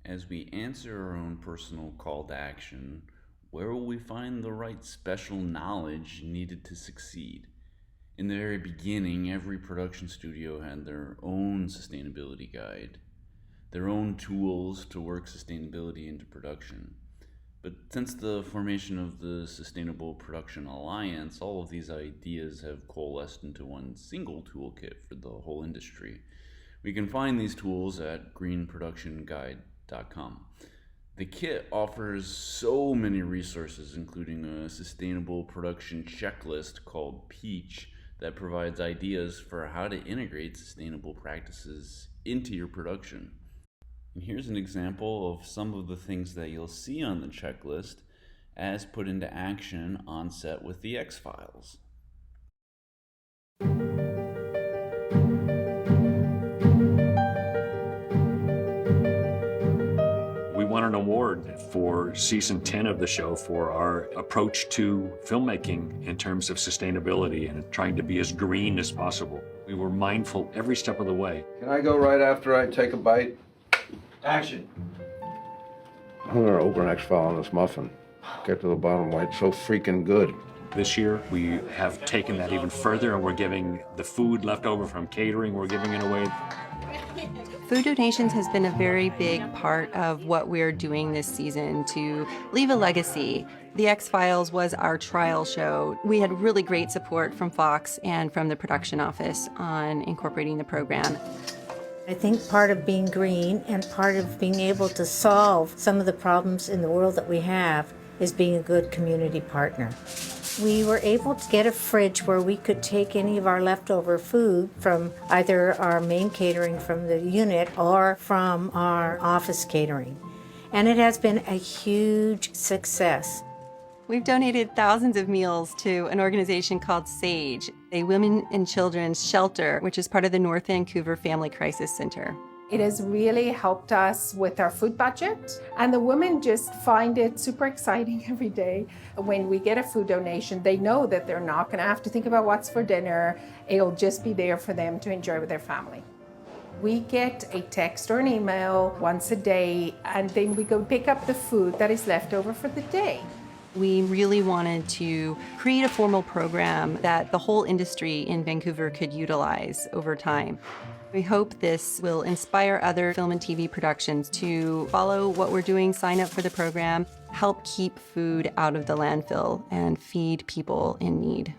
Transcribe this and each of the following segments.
As we answer our own personal call to action, where will we find the right special knowledge needed to succeed? In the very beginning, every production studio had their own sustainability guide, their own tools to work sustainability into production. But since the formation of the Sustainable Production Alliance, all of these ideas have coalesced into one single toolkit for the whole industry. We can find these tools at greenproductionguide.com. The kit offers so many resources, including a sustainable production checklist called Peach that provides ideas for how to integrate sustainable practices into your production. And here's an example of some of the things that you'll see on the checklist as put into action on set with the X-Files. We won an award for season 10 of the show for our approach to filmmaking in terms of sustainability and trying to be as green as possible. We were mindful every step of the way. Can I go right after I take a bite? Action. I'm gonna open an X-File on this muffin. Get to the bottom why it's so freaking good. This year, we have taken that even further, and we're giving the food left over from catering, we're giving it away. Food donations has been a very big part of what we're doing this season to leave a legacy. The X-Files was our trial show. We had really great support from Fox and from the production office on incorporating the program. I think part of being green and part of being able to solve some of the problems in the world that we have is being a good community partner. We were able to get a fridge where we could take any of our leftover food from either our main catering from the unit or from our office catering. And it has been a huge success. We've donated thousands of meals to an organization called SAGE, a women and children's shelter, which is part of the North Vancouver Family Crisis Center. It has really helped us with our food budget, and the women just find it super exciting every day. When we get a food donation, they know that they're not going to have to think about what's for dinner. It'll just be there for them to enjoy with their family. We get a text or an email once a day, and then we go pick up the food that is left over for the day. We really wanted to create a formal program that the whole industry in Vancouver could utilize over time. We hope this will inspire other film and TV productions to follow what we're doing, sign up for the program, help keep food out of the landfill, and feed people in need.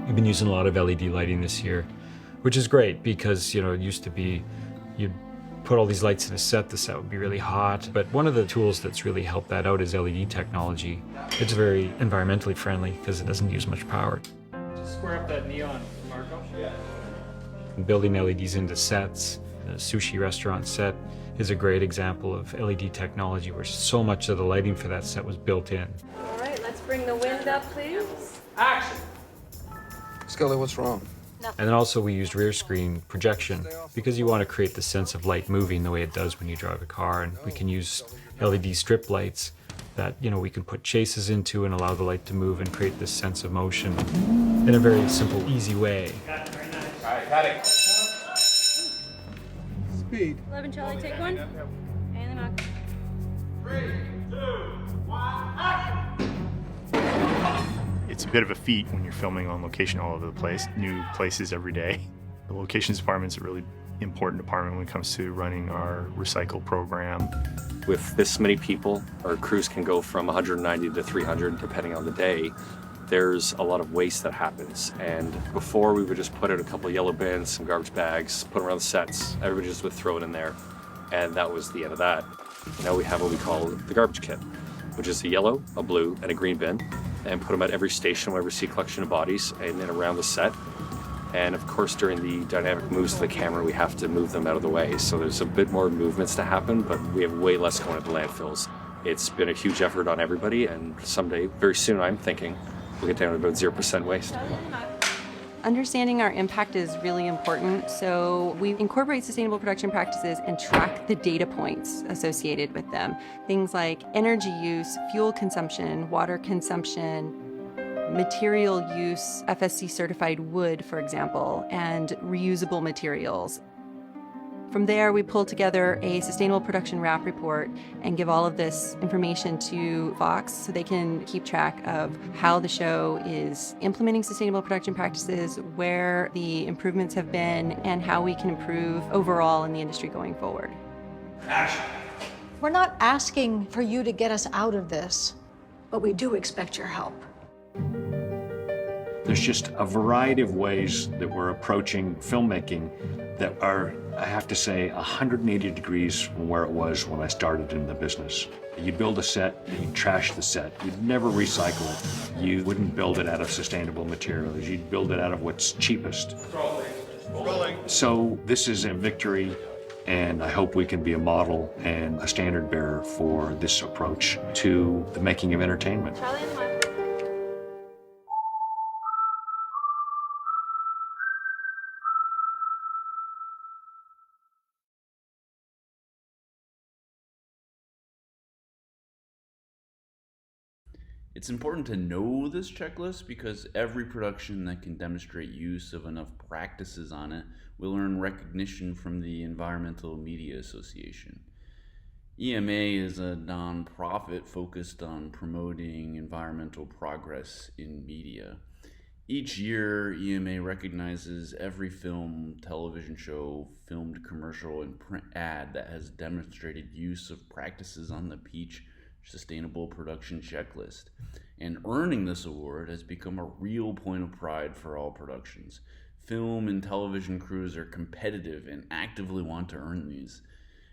We've been using a lot of LED lighting this year, which is great because, it used to be you'd put all these lights in a set, the set would be really hot. But one of the tools that's really helped that out is LED technology. It's very environmentally friendly because it doesn't use much power. Just square up that neon, Marco. Yeah. Building LEDs into sets, a sushi restaurant set is a great example of LED technology where so much of the lighting for that set was built in. All right, let's bring the wind up, please. Action. Scully, what's wrong? And then also we used rear screen projection because you want to create the sense of light moving the way it does when you drive a car, and we can use LED strip lights that we can put chases into and allow the light to move and create this sense of motion in a very simple, easy way. Got it, very nice. All right, got it. Speed. 11 Charlie, take one. And then I'll... 3, 2, 1, action! It's a bit of a feat when you're filming on location all over the place, new places every day. The locations department's a really important department when it comes to running our recycle program. With this many people, our crews can go from 190 to 300 depending on the day. There's a lot of waste that happens, and before we would just put out a couple of yellow bins, some garbage bags, put them around the sets. Everybody just would throw it in there, and that was the end of that. Now we have what we call the garbage kit, which is a yellow, a blue, and a green bin, and put them at every station where we see a collection of bodies and then around the set. And of course, during the dynamic moves to the camera, we have to move them out of the way. So there's a bit more movements to happen, but we have way less going to landfills. It's been a huge effort on everybody, and someday, very soon, I'm thinking, we'll get down to about 0% waste. Understanding our impact is really important, so we incorporate sustainable production practices and track the data points associated with them. Things like energy use, fuel consumption, water consumption. material use, FSC certified wood, for example, and reusable materials. From there, we pull together a sustainable production wrap report and give all of this information to Fox so they can keep track of how the show is implementing sustainable production practices, where the improvements have been, and how we can improve overall in the industry going forward. Action. We're not asking for you to get us out of this, but we do expect your help. There's just a variety of ways that we're approaching filmmaking that are, I have to say, 180 degrees from where it was when I started in the business. You build a set, you trash the set. You'd never recycle it. You wouldn't build it out of sustainable materials. You'd build it out of what's cheapest. So this is a victory, and I hope we can be a model and a standard bearer for this approach to the making of entertainment. Charlie and Mike. It's important to know this checklist because every production that can demonstrate use of enough practices on it will earn recognition from the Environmental Media Association. EMA is a nonprofit focused on promoting environmental progress in media. Each year, EMA recognizes every film, television show, filmed commercial, and print ad that has demonstrated use of practices on the Peach Sustainable Production Checklist. And earning this award has become a real point of pride for all productions. Film and television crews are competitive and actively want to earn these.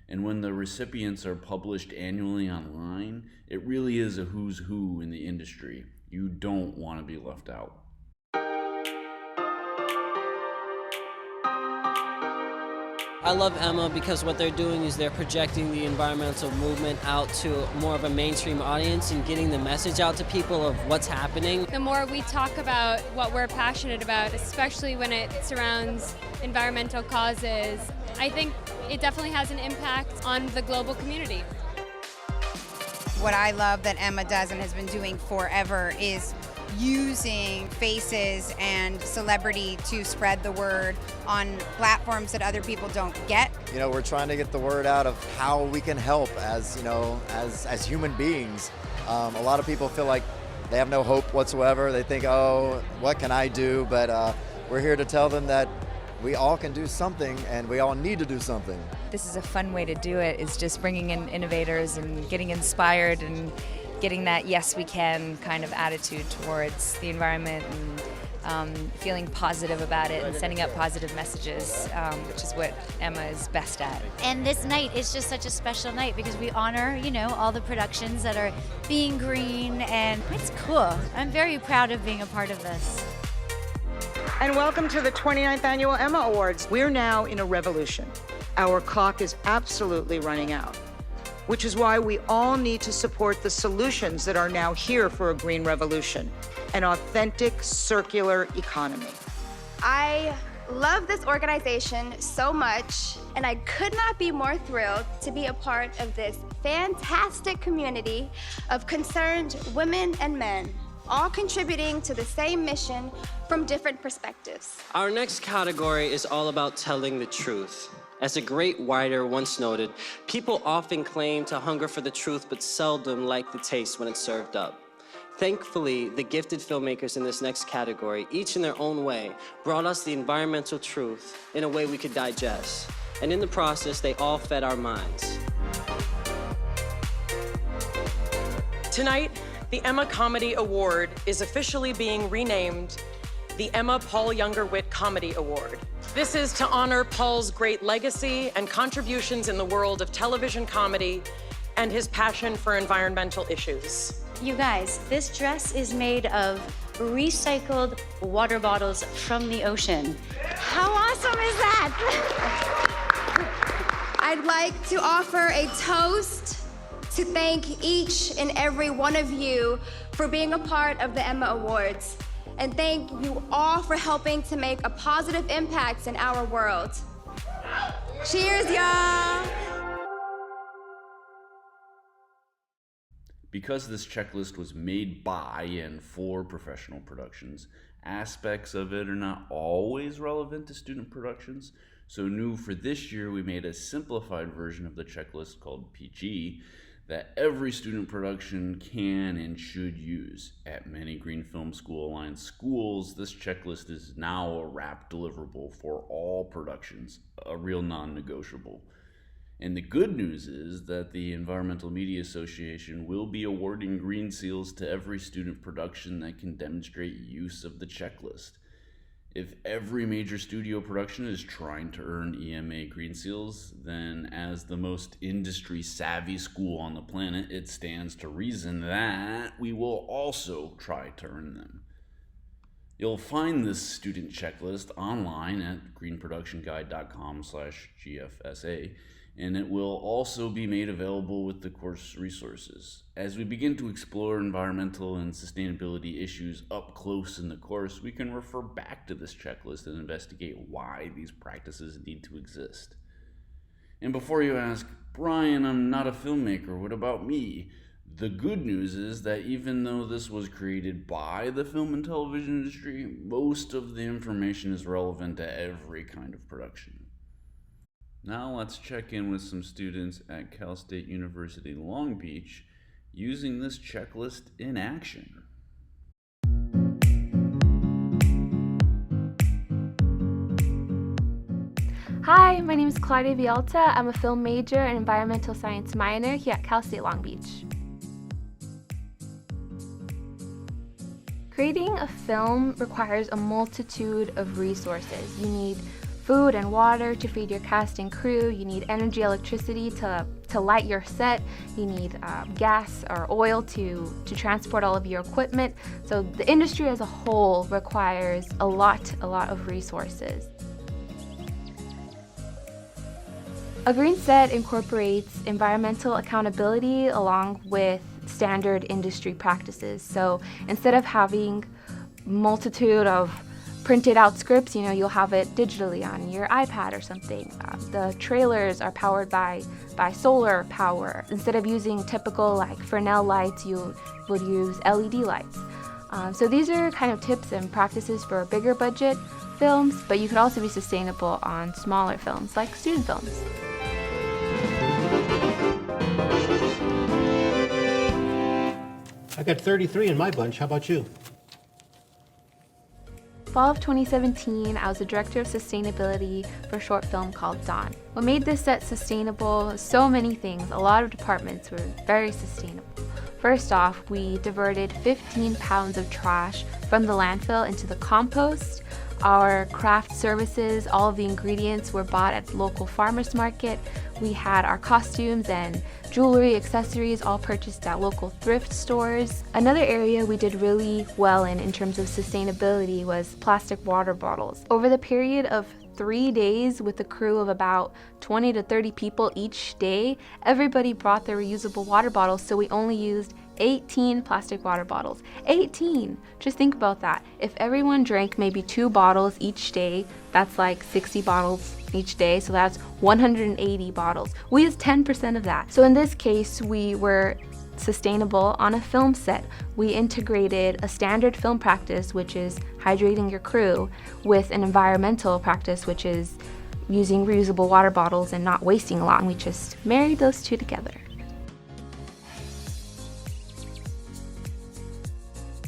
And when the recipients are published annually online, it really is a who's who in the industry. You don't want to be left out. I love Emma because what they're doing is they're projecting the environmental movement out to more of a mainstream audience and getting the message out to people of what's happening. The more we talk about what we're passionate about, especially when it surrounds environmental causes, I think it definitely has an impact on the global community. What I love that Emma does and has been doing forever is using faces and celebrity to spread the word on platforms that other people don't get. You know, we're trying to get the word out of how we can help as, you know, as human beings. A lot of people feel like they have no hope whatsoever. They think, oh, what can I do? But we're here to tell them that we all can do something and we all need to do something. This is a fun way to do it, is just bringing in innovators and getting inspired and getting that yes we can kind of attitude towards the environment and feeling positive about it and sending out positive messages, which is what Emma is best at. And this night is just such a special night because we honor, you know, all the productions that are being green, and it's cool. I'm very proud of being a part of this. And welcome to the 29th Annual Emma Awards. We're now in a revolution. Our clock is absolutely running out, which is why we all need to support the solutions that are now here for a green revolution, an authentic circular economy. I love this organization so much, and I could not be more thrilled to be a part of this fantastic community of concerned women and men, all contributing to the same mission from different perspectives. Our next category is all about telling the truth. As a great writer once noted, people often claim to hunger for the truth but seldom like the taste when it's served up. Thankfully, the gifted filmmakers in this next category, each in their own way, brought us the environmental truth in a way we could digest. And in the process, they all fed our minds. Tonight, the Emma Comedy Award is officially being renamed the Emma Paul Younger-Witt Comedy Award. This is to honor Paul's great legacy and contributions in the world of television comedy and his passion for environmental issues. You guys, this dress is made of recycled water bottles from the ocean. How awesome is that? I'd like to offer a toast to thank each and every one of you for being a part of the Emma Awards. And thank you all for helping to make a positive impact in our world. Cheers, y'all! Because this checklist was made by and for professional productions, aspects of it are not always relevant to student productions. So new for this year, we made a simplified version of the checklist called PG that every student production can and should use. At many Green Film School Alliance schools, this checklist is now a wrap deliverable for all productions, a real non-negotiable. And the good news is that the Environmental Media Association will be awarding Green Seals to every student production that can demonstrate use of the checklist. If every major studio production is trying to earn EMA Green Seals, then as the most industry-savvy school on the planet, it stands to reason that we will also try to earn them. You'll find this student checklist online at greenproductionguide.com/GFSA, and it will also be made available with the course resources. As we begin to explore environmental and sustainability issues up close in the course, we can refer back to this checklist and investigate why these practices need to exist. And before you ask, Brian, I'm not a filmmaker, what about me? The good news is that even though this was created by the film and television industry, most of the information is relevant to every kind of production. Now let's check in with some students at Cal State University Long Beach using this checklist in action. Hi, my name is Claudia Vialta. I'm a film major and environmental science minor here at Cal State Long Beach. Creating a film requires a multitude of resources. You need food and water to feed your cast and crew. You need energy, electricity to light your set. You need gas or oil to transport all of your equipment. So the industry as a whole requires a lot of resources. A green set incorporates environmental accountability along with standard industry practices. So instead of having multitude of printed out scripts, you'll have it digitally on your iPad or something. The trailers are powered by solar power. Instead of using typical like Fresnel lights, you would use LED lights. So these are kind of tips and practices for bigger budget films, but you could also be sustainable on smaller films like student films. I got 33 in my bunch. How about you? Fall of 2017, I was the director of sustainability for a short film called Dawn. What made this set sustainable? So many things. A lot of departments were very sustainable. First off, we diverted 15 pounds of trash from the landfill into the compost. Our craft services, all of the ingredients were bought at the local farmers market. We had our costumes and jewelry, accessories all purchased at local thrift stores. Another area we did really well in terms of sustainability was plastic water bottles. Over the period of 3 days with a crew of about 20 to 30 people each day, everybody brought their reusable water bottles, so we only used 18 plastic water bottles. 18! Just think about that. If everyone drank maybe 2 bottles each day, that's like 60 bottles each day, so that's 180 bottles. We used 10% of that. So in this case, we were sustainable on a film set. We integrated a standard film practice, which is hydrating your crew, with an environmental practice, which is using reusable water bottles and not wasting a lot. And we just married those two together.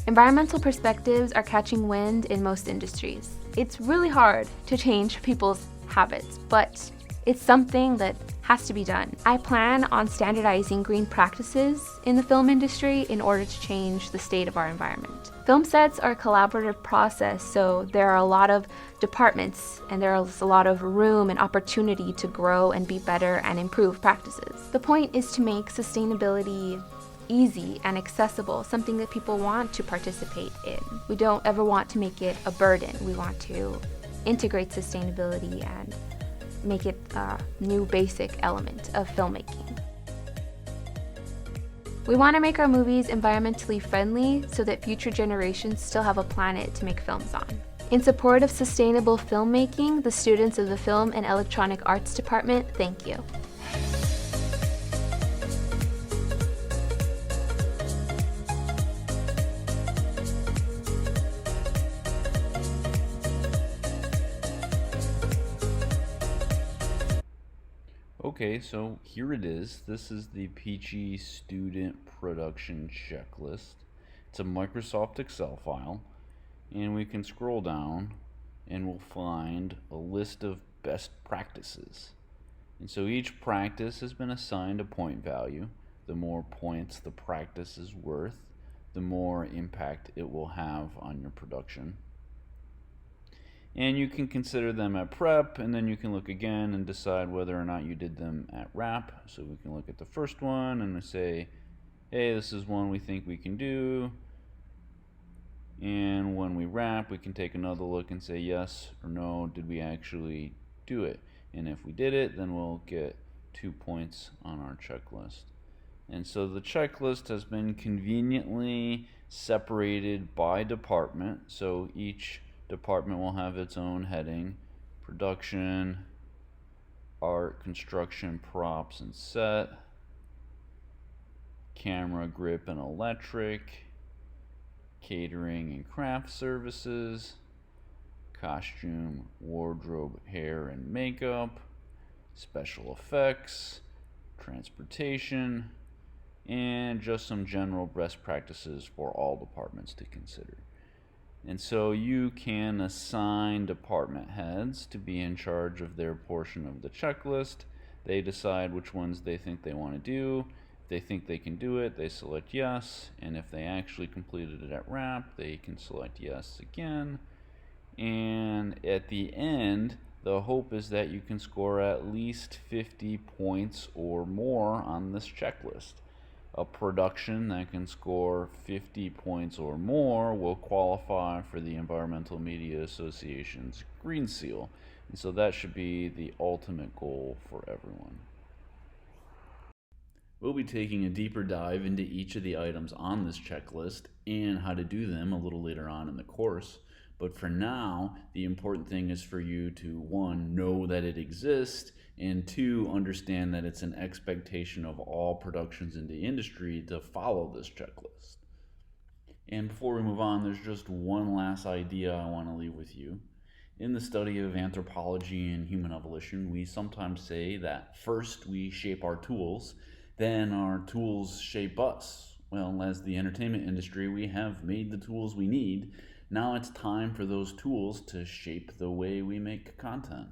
Environmental perspectives are catching wind in most industries. It's really hard to change people's habits, but it's something that has to be done. I plan on standardizing green practices in the film industry in order to change the state of our environment. Film sets are a collaborative process, so there are a lot of departments and there's a lot of room and opportunity to grow and be better and improve practices. The point is to make sustainability easy and accessible, something that people want to participate in. We don't ever want to make it a burden. We want to integrate sustainability and make it a new basic element of filmmaking. We want to make our movies environmentally friendly so that future generations still have a planet to make films on. In support of sustainable filmmaking, the students of the Film and Electronic Arts Department, thank you. Okay, so here it is. This is the Peachy Student Production Checklist. It's a Microsoft Excel file, and we can scroll down and we'll find a list of best practices. And so each practice has been assigned a point value. The more points the practice is worth, the more impact it will have on your production. And you can consider them at prep, and then you can look again and decide whether or not you did them at wrap. So we can look at the first one and say, hey, this is one we think we can do. And when we wrap, we can take another look and say yes or no, did we actually do it? And if we did it, then we'll get 2 points on our checklist. And so the checklist has been conveniently separated by department. So each department will have its own heading: production, art, construction, props and set, camera, grip and electric, catering and craft services, costume, wardrobe, hair and makeup, special effects, transportation, and just some general best practices for all departments to consider. And so you can assign department heads to be in charge of their portion of the checklist. They decide which ones they think they want to do. If they think they can do it, they select yes. And if they actually completed it at wrap, they can select yes again. And at the end, the hope is that you can score at least 50 points or more on this checklist. A production that can score 50 points or more will qualify for the Environmental Media Association's Green Seal. And so that should be the ultimate goal for everyone. We'll be taking a deeper dive into each of the items on this checklist and how to do them a little later on in the course. But for now, the important thing is for you to, 1, know that it exists, and 2, understand that it's an expectation of all productions in the industry to follow this checklist. And before we move on, there's just one last idea I want to leave with you. In the study of anthropology and human evolution, we sometimes say that first we shape our tools, then our tools shape us. Well, as the entertainment industry, we have made the tools we need. Now it's time for those tools to shape the way we make content.